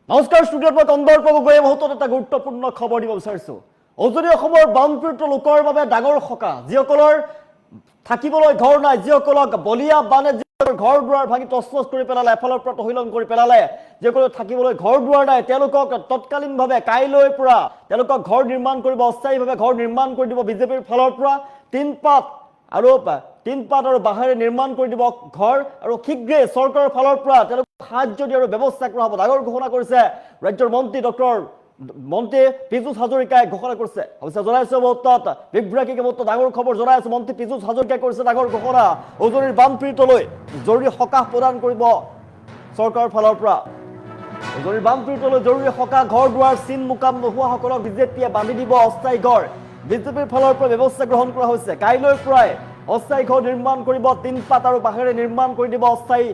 নমস্কাৰ ষ্টুডিঅ'ত মই কন্দৰ্প গগৈয়ে মুহূৰ্তত এটা গুৰুত্বপূৰ্ণ খবৰ দিব বিচাৰিছোঁ। উজনি অসমৰ বানপীড়িত লোকৰ বাবে ডাঙৰ সকাহ, যিসকলৰ থাকিবলৈ ঘৰ নাই, যিসকলক বলিয়া বানে ঘৰ দুৱাৰ ভাঙি তছনছ কৰি পেলালে, এফালৰ পৰা তহিলং কৰি পেলালে, যিসকলৰ থাকিবলৈ ঘৰ দুৱাৰ নাই তেওঁলোকক তৎকালীনভাৱে কাইলৈৰ পৰা তেওঁলোকক ঘৰ নিৰ্মাণ কৰিব, অস্থায়ীভাৱে ঘৰ নিৰ্মাণ কৰি দিব বিজেপিৰ ফালৰ পৰা। টিনপাত আৰু বাঁহেৰে নিৰ্মাণ কৰি দিব ঘৰ, আৰু শীঘ্ৰেই চৰকাৰৰ ফালৰ পৰা তেওঁলোকক সাহায্য দিয়াৰ ব্যৱস্থা কৰা হ'ব। ডাঙৰ ঘোষণা কৰিছে ৰাজ্যৰ মন্ত্ৰী পীযুষ হাজৰিকাই ঘোষণা কৰিছে। অৱশ্যে জনাইছে মুহূৰ্তত বিভ্ৰান্তিক মুহূৰ্তত ডাঙৰ খবৰ জনাই আছে মন্ত্ৰী পীযুষ হাজৰিকাই কৰিছে ডাঙৰ ঘোষণা। উজনিৰ বানপীড়িতলৈ জৰুৰী সকাহ প্ৰদান কৰিব চৰকাৰৰ ফালৰ পৰা। উজনিৰ বানপীড়িতলৈ জৰুৰী সকাহ, ঘৰ দুৱাৰ চিন মুকাম নোহোৱাসকলক বিজেপিয়ে বান্ধি দিব অস্থায়ী ঘৰ। বিজেপিৰ ফালৰ পৰা ব্যৱস্থা গ্ৰহণ কৰা হৈছে। কাইলৈৰ পৰাই অস্থায়ী ঘৰ নিৰ্মাণ কৰিব, টিনপাত আৰু বাঁহেৰে নিৰ্মাণ কৰি দিব অস্থায়ী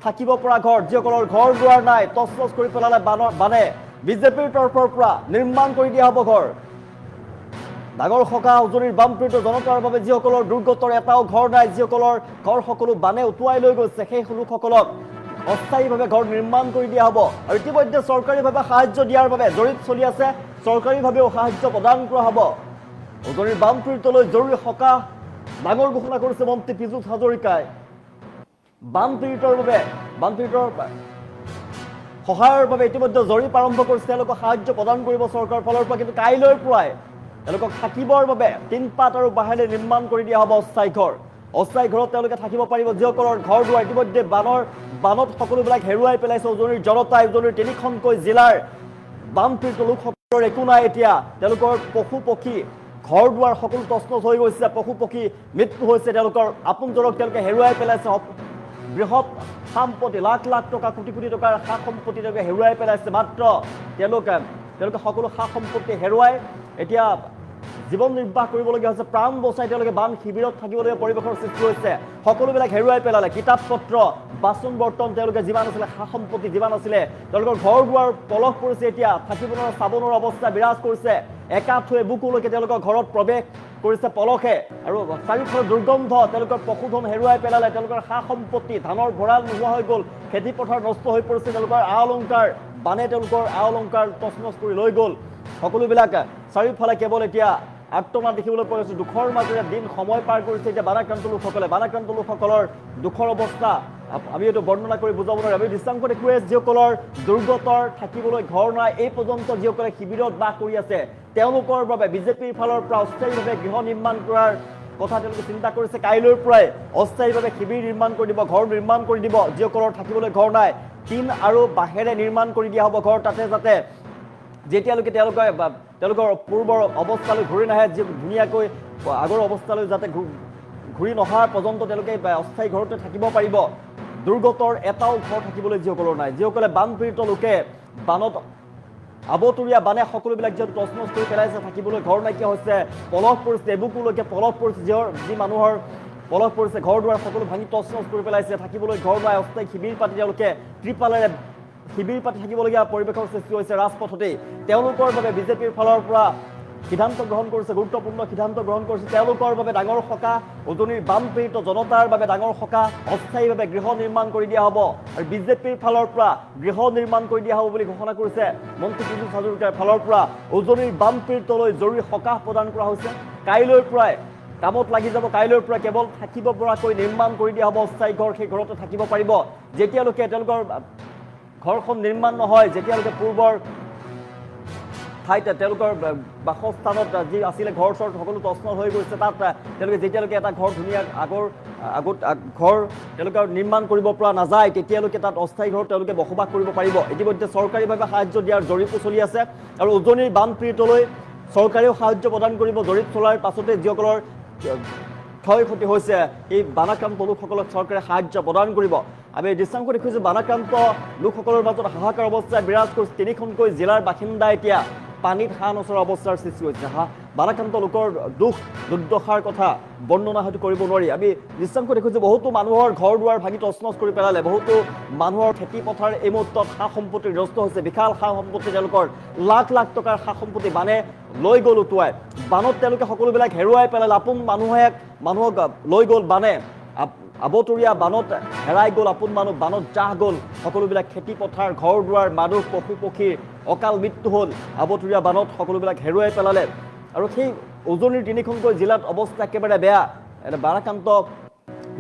থাকিব পৰা ঘৰ। যিসকলৰ ঘৰ দুৱাৰ নাই, তছনছ কৰি পেলালে বানে, বিজেপিৰ তৰফৰ পৰা নিৰ্মাণ কৰি দিয়া হ'ব ঘৰ। ডাঙৰ সকাহ উজনিৰ বানপীড়িত জনতাৰ বাবে, যিসকলৰ দুৰ্গতৰ এটাও ঘৰ নাই, যিসকলৰ ঘৰ সকলো বানে উটুৱাই লৈ গৈছে, সেই লোকসকলক অস্থায়ীভাৱে ঘৰ নিৰ্মাণ কৰি দিয়া হ'ব। আৰু ইতিমধ্যে চৰকাৰীভাৱে সাহায্য দিয়াৰ বাবে জৰীপ চলি আছে, চৰকাৰীভাৱেও সাহায্য প্ৰদান কৰা হ'ব। উজনিৰ বানপীড়িতলৈ জৰুৰী সকাহ, ডাঙৰ ঘোষণা কৰিছে মন্ত্ৰী পীযুষ হাজৰিকাই। বানপীড়িতৰ সহায়ৰ বাবে ইতিমধ্যে জৰীপ আৰম্ভ কৰিছে, তেওঁলোকক সাহায্য প্ৰদান কৰিব চৰকাৰৰ ফালৰ পৰা। কিন্তু কাইলৈৰ পৰাই তেওঁলোকক থাকিবৰ বাবে টিনপাত আৰু বাঁহেৰে নিৰ্মাণ কৰি দিয়া হ'ব অস্থায়ী ঘৰ। অস্থায়ী ঘৰত তেওঁলোকে থাকিব পাৰিব, যিসকলৰ ঘৰ দুৱাৰ ইতিমধ্যে বানত সকলোবিলাক হেৰুৱাই পেলাইছে উজনিৰ জনতাই। উজনিৰ তিনিখনকৈ জিলাৰ বানপীড়িত লোকসকলৰ একো নাই এতিয়া, তেওঁলোকৰ পশু পক্ষী ঘৰ দুৱাৰ সকলো তছনছ হৈ গৈছে, পশু পক্ষী মৃত্যু হৈছে, তেওঁলোকৰ আপোনজনক তেওঁলোকে হেৰুৱাই পেলাইছে। বৃহৎ সম্পত্তি, লাখ লাখ টকা, কোটি কোটি টকাৰ সা সম্পত্তি তেওঁলোকে হেৰুৱাই পেলাইছে। মাত্ৰ তেওঁলোকে সকলো সা সম্পত্তি হেৰুৱাই এতিয়া জীৱন নিৰ্বাহ কৰিবলগীয়া হৈছে। প্ৰাণ বচাই তেওঁলোকে বান শিবিৰত থাকিবলগীয়া পৰিৱেশৰ সৃষ্টি হৈছে। সকলোবিলাক হেৰুৱাই পেলালে, কিতাপ পত্ৰ, বাচন বৰ্তন, তেওঁলোকে যিমান আছিলে সা সম্পত্তি যিমান আছিলে, তেওঁলোকৰ ঘৰ দুৱাৰ পলস পৰিছে। এতিয়া থাকিব নোৱাৰা চাবনৰ অৱস্থা বিৰাজ কৰিছে। একাঠুৱে বুকুলৈকে তেওঁলোকৰ ঘৰত প্ৰৱেশ কৰিছে পলসে, আৰু চাৰিওফালে দুৰ্গন্ধ, তেওঁলোকৰ পশুধন হেৰুৱাই পেলালে, তেওঁলোকৰ সা সম্পত্তি, ধানৰ ভঁৰাল নোহোৱা হৈ গ'ল, খেতি পথাৰ নষ্ট হৈ পৰিছে, তেওঁলোকৰ আ অলংকাৰ বানে তেওঁলোকৰ আ অলংকাৰ তছনছ কৰি লৈ গ'ল। সকলোবিলাক চাৰিওফালে কেৱল এতিয়া আৰ্তনাদ দেখিবলৈ পোৱা গৈছে। দুখৰ মাজেৰে দিন সময় পাৰ কৰিছে এতিয়া বানাক্ৰান্ত লোকসকলে। বানাক্ৰান্ত লোকসকলৰ দুখৰ অৱস্থা আমি এইটো বৰ্ণনা কৰি বুজাব নোৱাৰোঁ। আমি দৃষ্টান্ত দেখুৱাই, যিসকলৰ দুৰ্গতৰ থাকিবলৈ ঘৰ নাই, এই পৰ্যন্ত যিসকলে শিবিৰত বাস কৰি আছে, তেওঁলোকৰ বাবে বিজেপিৰ ফালৰ পৰা অস্থায়ীভাৱে গৃহ নিৰ্মাণ কৰাৰ কথা তেওঁলোকে চিন্তা কৰিছে। কাইলৈৰ পৰাই অস্থায়ীভাৱে শিবিৰ নিৰ্মাণ কৰি দিব, ঘৰ নিৰ্মাণ কৰি দিব। যিসকলৰ থাকিবলৈ ঘৰ নাই, টিন আৰু বাঁহেৰে নিৰ্মাণ কৰি দিয়া হ'ব ঘৰ, তাতে যাতে যেতিয়ালৈকে তেওঁলোকৰ পূৰ্বৰ অৱস্থালৈ ঘূৰি নাহে, ধুনীয়াকৈ আগৰ অৱস্থালৈ যাতে ঘূৰি নহাৰ পৰ্যন্ত তেওঁলোকে অস্থায়ী ঘৰতে থাকিব পাৰিব। দুৰ্গতৰ এটাও ঘৰ থাকিবলৈ যিসকলৰ নাই, যিসকলে বানপীড়িত লোকে বানত আবতৰীয়া বানে সকলোবিলাক যিহেতু তছনছ কৰি পেলাইছে, থাকিবলৈ ঘৰ নাইকিয়া হৈছে, পলস পৰিছে, এবুকুলৈকে পলস পৰিছে, যি মানুহৰ পলস পৰিছে, ঘৰ দুৱাৰ সকলো ভাঙি তছনছ কৰি পেলাইছে, থাকিবলৈ ঘৰ নাই, অস্থায়ী শিবিৰ পাতি তেওঁলোকে ত্ৰিপালেৰে শিবিৰ পাতি থাকিবলগীয়া পৰিৱেশৰ সৃষ্টি হৈছে ৰাজপথতেই। তেওঁলোকৰ বাবে বিজেপিৰ ফালৰ পৰা সিদ্ধান্ত গ্ৰহণ কৰিছে, গুৰুত্বপূৰ্ণ সিদ্ধান্ত গ্ৰহণ কৰিছে। তেওঁলোকৰ বাবে ডাঙৰ সকাহ, উজনিৰ বানপীড়িত জনতাৰ বাবে ডাঙৰ সকাহ, অস্থায়ীভাৱে গৃহ নিৰ্মাণ কৰি দিয়া হ'ব। আৰু বিজেপিৰ ফালৰ পৰা গৃহ নিৰ্মাণ কৰি দিয়া হ'ব বুলি ঘোষণা কৰিছে মন্ত্ৰী পীযুষ হাজৰিকাৰ ফালৰ পৰা। উজনিৰ বানপীড়িতলৈ জৰুৰী সকাহ প্ৰদান কৰা হৈছে। কাইলৈৰ পৰাই কামত লাগি যাব। কাইলৈৰ পৰা কেৱল থাকিব পৰাকৈ নিৰ্মাণ কৰি দিয়া হ'ব অস্থায়ী ঘৰ, সেই ঘৰতে থাকিব পাৰিব। যেতিয়ালৈকে তেওঁলোকৰ ঘৰখন নিৰ্মাণ নহয়, যেতিয়ালৈকে পূৰ্বৰ ঠাইতে তেওঁলোকৰ বাসস্থানত যি আছিলে ঘৰ চৰ সকলো তছনছ হৈ গৈছে, তাত তেওঁলোকে যেতিয়ালৈকে এটা ঘৰ ধুনীয়া আগত ঘৰ তেওঁলোকে নিৰ্মাণ কৰিব পৰা নাযায়, তেতিয়ালৈকে তাত অস্থায়ী ঘৰ তেওঁলোকে বসবাস কৰিব পাৰিব। ইতিমধ্যে চৰকাৰীভাৱে সাহায্য দিয়াৰ জৰীপো চলি আছে, আৰু উজনিৰ বানপীড়িতলৈ চৰকাৰেও সাহায্য প্ৰদান কৰিব। জৰীপ চলাৰ পাছতে যিসকলৰ ক্ষয় ক্ষতি হৈছে, এই বানাক্ৰান্ত লোকসকলক চৰকাৰে সাহায্য প্ৰদান কৰিব। আমি দৃষ্টান্ত দেখুৱাইছোঁ, বানাক্ৰান্ত লোকসকলৰ মাজত হাহাকাৰ অৱস্থাই বিৰাজ কৰিছে। তিনিখনকৈ জিলাৰ বাসিন্দা এতিয়া পানীত হাঁহ নচৰা অৱস্থাৰ সৃষ্টি হৈছে। বানাক্ৰান্ত লোকৰ দুখ দুৰ্দশাৰ কথা বৰ্ণনা হয়তো কৰিব নোৱাৰি। আমি দৃষ্টান্ত দেখুৱাইছোঁ, বহুতো মানুহৰ ঘৰ দুৱাৰ ভাঙি তছনছ কৰি পেলালে, বহুতো মানুহৰ খেতি পথাৰ এই মুহূৰ্তত সা সম্পত্তি নষ্ট হৈছে। বিশাল সা সম্পত্তি, তেওঁলোকৰ লাখ লাখ টকাৰ সা সম্পত্তি বানে লৈ গ'ল উটুৱাই। বানত তেওঁলোকে সকলোবিলাক হেৰুৱাই পেলালে, আপোন মানুহক লৈ গ'ল বানে। আবতৰীয়া বানত হেৰাই গ'ল আপোন মানুহ, বানত জাহ গ'ল সকলোবিলাক খেতি পথাৰ, ঘৰ দুৱাৰ, মানুহ, পশু পক্ষীৰ অকাল মৃত্যু হ'ল। আবতৰীয়া বানত সকলোবিলাক হেৰুৱাই পেলালে। আৰু সেই উজনিৰ তিনিখনকৈ জিলাত অৱস্থা একেবাৰে বেয়া। বাৰাক্ৰান্ত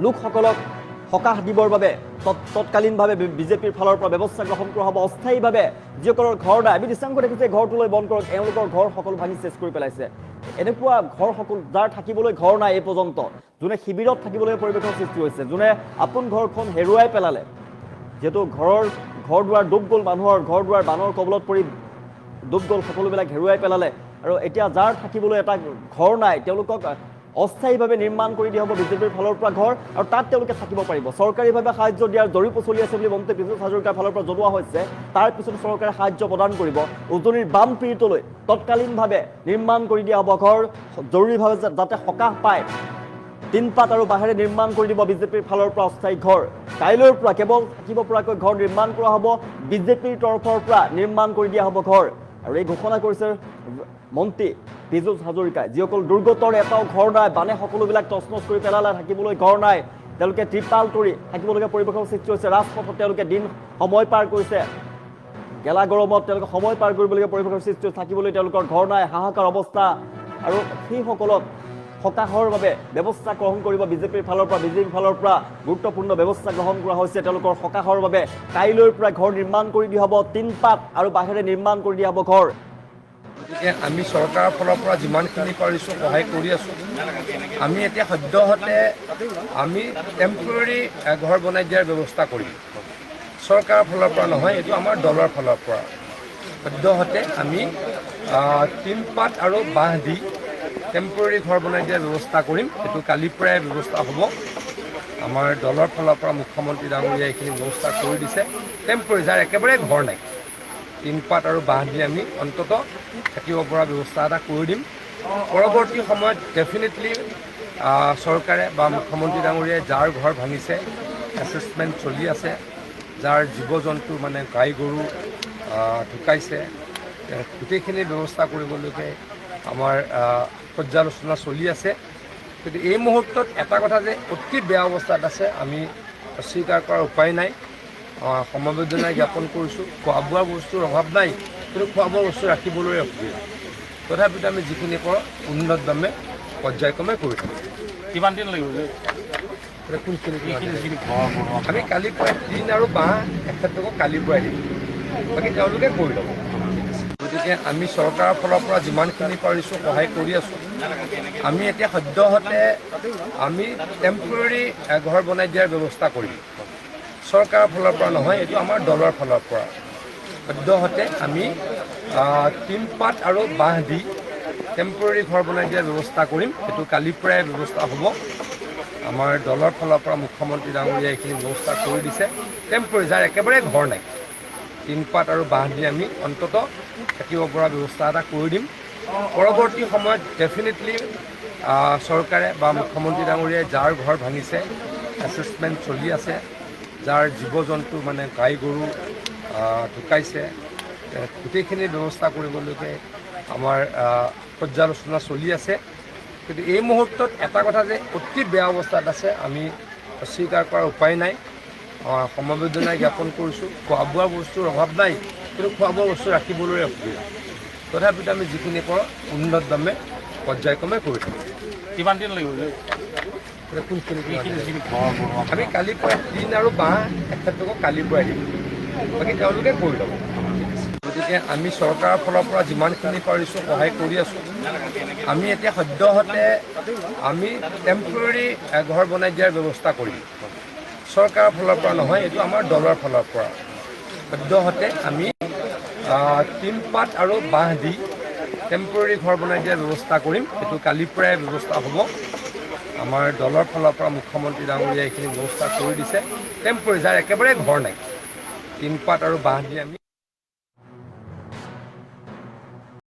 লোকসকলক সকাহ দিবৰ বাবে তৎকালীনভাৱে বিজেপিৰ ফালৰ পৰা ব্যৱস্থা গ্ৰহণ কৰা হ'ব। অস্থায়ীভাৱে যিসকলৰ ঘৰ নাই, আমি দৃশ্যাংশ দেখিছে, ঘৰটোলৈ বন্ধ কৰক, এওঁলোকৰ ঘৰ সকলো ভাঙি চেচ কৰি পেলাইছে। এনেকুৱা ঘৰ সকলো যাৰ থাকিবলৈ ঘৰ নাই এই পৰ্যন্ত, যোনে শিবিৰত থাকিবলৈ পৰিৱেশৰ সৃষ্টি হৈছে, যোনে আপোন ঘৰখন হেৰুৱাই পেলালে, যিহেতু ঘৰ দুৱাৰ ডুব গ'ল, মানুহৰ ঘৰ দুৱাৰ বানৰ কবলত পৰি ডুব গ'ল, সকলোবিলাক হেৰুৱাই পেলালে। আৰু এতিয়া যাৰ থাকিবলৈ এটা ঘৰ নাই, তেওঁলোকক অস্থায়ীভাৱে নিৰ্মাণ কৰি দিয়া হ'ব বিজেপিৰ ফালৰ পৰা ঘৰ, আৰু তাত তেওঁলোকে থাকিব পাৰিব। চৰকাৰীভাৱে সাহায্য দিয়াৰ জৰীপ চলি আছে বুলি মন্ত্ৰী পীযুষ হাজৰিকাৰ ফালৰ পৰা জনোৱা হৈছে। তাৰ পিছত চৰকাৰে সাহায্য প্ৰদান কৰিব। উজনিৰ বাম পীড়িতলৈ তৎকালীনভাৱে নিৰ্মাণ কৰি দিয়া হ'ব ঘৰ, জৰুৰীভাৱে যাতে সকাহ পায়। টিনপাত আৰু বাঁহেৰে নিৰ্মাণ কৰি দিব বিজেপিৰ ফালৰ পৰা অস্থায়ী ঘৰ। কাইলৈৰ পৰা কেৱল থাকিব পৰাকৈ ঘৰ নিৰ্মাণ কৰা হ'ব, বিজেপিৰ তৰফৰ পৰা নিৰ্মাণ কৰি দিয়া হ'ব ঘৰ। আৰু এই ঘোষণা কৰিছে মন্ত্ৰী পীযুষ হাজৰিকাই। যিসকল দুৰ্গতৰ এটাও ঘৰ নাই, বানে সকলোবিলাক তছনছ কৰি পেলালে, থাকিবলৈ ঘৰ নাই, তেওঁলোকে ত্ৰিপাল তৰি থাকিবলগীয়া পৰিৱেশৰ সৃষ্টি হৈছে। ৰাজপথত তেওঁলোকে দিন সময় পাৰ কৰিছে, গেলা গৰমত তেওঁলোকে সময় পাৰ কৰিবলগীয়া পৰিৱেশৰ সৃষ্টি হৈছে, থাকিবলৈ তেওঁলোকৰ ঘৰ নাই, হাহাকাৰ অৱস্থা। আৰু সেইসকলক সকাহৰ বাবে ব্যৱস্থা গ্ৰহণ কৰিব বিজেপিৰ ফালৰ পৰা গুৰুত্বপূৰ্ণ ব্যৱস্থা গ্ৰহণ কৰা হৈছে। তেওঁলোকৰ সকাহৰ বাবে কাইলৈৰ পৰা ঘৰ নিৰ্মাণ কৰি দিয়া হ'ব, টিনপাত আৰু বাঁহেৰে নিৰ্মাণ কৰি দিয়া হ'ব ঘৰ। গতিকে আমি চৰকাৰৰ ফালৰ পৰা যিমানখিনি পাৰিছোঁ সহায় কৰি আছোঁ। আমি এতিয়া সদ্যহতে আমি টেম্পৰেৰী ঘৰ বনাই দিয়াৰ ব্যৱস্থা কৰিম। চৰকাৰৰ ফালৰ পৰা নহয়, এইটো আমাৰ দলৰ ফালৰ পৰা। সদ্যহতে আমি টিনপাত আৰু বাঁহ দি টেম্পৰেৰী ঘৰ বনাই দিয়াৰ ব্যৱস্থা কৰিম। এইটো কালিৰ পৰাই ব্যৱস্থা হ'ব। আমাৰ দলৰ ফালৰ পৰা মুখ্যমন্ত্ৰী ডাঙৰীয়াই এইখিনি ব্যৱস্থা কৰি দিছে। টেম্পৰেৰী যাৰ একেবাৰে ঘৰ নাই, টিনপাত আৰু বাঁহ দি আমি অন্ততঃ থাকিব পৰা ব্যৱস্থা এটা কৰি দিম। পৰৱৰ্তী সময়ত ডেফিনেটলি চৰকাৰে বা মুখ্যমন্ত্ৰী ডাঙৰীয়াই যাৰ ঘৰ ভাঙিছে, এছেছমেণ্ট চলি আছে, যাৰ জীৱ জন্তু মানে গাই গৰু ঢুকাইছে, গোটেইখিনি ব্যৱস্থা কৰিবলৈকে আমাৰ পৰ্যালোচনা চলি আছে। কিন্তু এই মুহূৰ্তত এটা কথা যে অতি বেয়া অৱস্থাত আছে, আমি অস্বীকাৰ কৰাৰ উপায় নাই। সমবেদনা জ্ঞাপন কৰিছোঁ। খোৱা বোৱা বস্তুৰ অভাৱ নাই, কিন্তু খোৱা বোৱা বস্তু ৰাখিবলৈ অসুবিধা। তথাপিতো আমি যিখিনি কৰোঁ উন্নত দামে পৰ্যায়ক্ৰমে কৰি থাকোঁ। কিমান দিন লাগিব? আমি কালিৰ পৰাই টিন আৰু বাঁহ এখেতলোকক কালিৰ পৰাই দিম, বাকী তেওঁলোকে কৰি ল'ব। গতিকে আমি চৰকাৰৰ ফালৰ পৰা যিমানখিনি পাৰিছোঁ সহায় কৰি আছোঁ। আমি এতিয়া সদ্যহতে আমি টেম্পৰেৰী ঘৰ বনাই দিয়াৰ ব্যৱস্থা কৰিম। চৰকাৰৰ ফালৰ পৰা নহয়, এইটো আমাৰ দলৰ ফালৰ পৰা। সদ্যহতে আমি টিনপাত আৰু বাঁহ দি টেম্পৰেৰী ঘৰ বনাই দিয়াৰ ব্যৱস্থা কৰিম। এইটো কালিৰ পৰাই ব্যৱস্থা হ'ব। আমাৰ দলৰ ফালৰ পৰা মুখ্যমন্ত্ৰী ডাঙৰীয়াই এইখিনি ব্যৱস্থা কৰি দিছে। টেম্পৰেৰী যাৰ একেবাৰে ঘৰ নাই, টিনপাত আৰু বাঁহ দি আমি অন্ততঃ থাকিব পৰা ব্যৱস্থা এটা কৰি দিম। পৰৱৰ্তী সময়ত ডেফিনেটলি চৰকাৰে বা মুখ্যমন্ত্ৰী ডাঙৰীয়াই যাৰ ঘৰ ভাঙিছে, এছেছমেণ্ট চলি আছে, যাৰ জীৱ জন্তু মানে গাই গৰু ঢুকাইছে, গোটেইখিনি ব্যৱস্থা কৰিবলৈকে আমাৰ পৰ্যালোচনা চলি আছে। কিন্তু এই মুহূৰ্তত এটা কথা যে অতি বেয়া অৱস্থাত আছে, আমি অস্বীকাৰ কৰাৰ উপায় নাই। সমবেদনা জ্ঞাপন কৰিছোঁ। খোৱা বোৱা বস্তুৰ অভাৱ নাই, কিন্তু খোৱা বোৱা বস্তু ৰাখিবলৈ অসুবিধা। তথাপিতো আমি যিখিনি কৰোঁ উন্নত দামে পৰ্যায়ক্ৰমে কৰি থাকোঁ। কিমান দিন লাগিব? আমি কালিৰ পৰাই টিন আৰু বাঁহ এখেতলোকক কালিৰ পৰাই দিম, বাকী তেওঁলোকে কৰি ল'ব। গতিকে আমি চৰকাৰৰ ফালৰ পৰা যিমানখিনি পাৰিছোঁ সহায় কৰি আছোঁ। আমি এতিয়া সদ্যহতে আমি টেম্পৰেৰী ঘৰ বনাই দিয়াৰ ব্যৱস্থা কৰিম। চৰকাৰৰ ফালৰ পৰা নহয়, এইটো আমাৰ দলৰ ফালৰ পৰা। সদ্যহতে আমি টিনপাত আৰু বাঁহ দি টেম্পৰেৰী ঘৰ বনাই দিয়াৰ ব্যৱস্থা কৰিম। এইটো কালিৰ পৰাই ব্যৱস্থা হ'ব। আমাৰ দলৰ ফালৰ পৰা মুখ্যমন্ত্ৰী ডাঙৰীয়াই এইখিনি ব্যৱস্থা কৰি দিছে। টেম্পৰেৰী যাৰ একেবাৰে ঘৰ নাই, টিনপাত আৰু বাঁহ দি আমি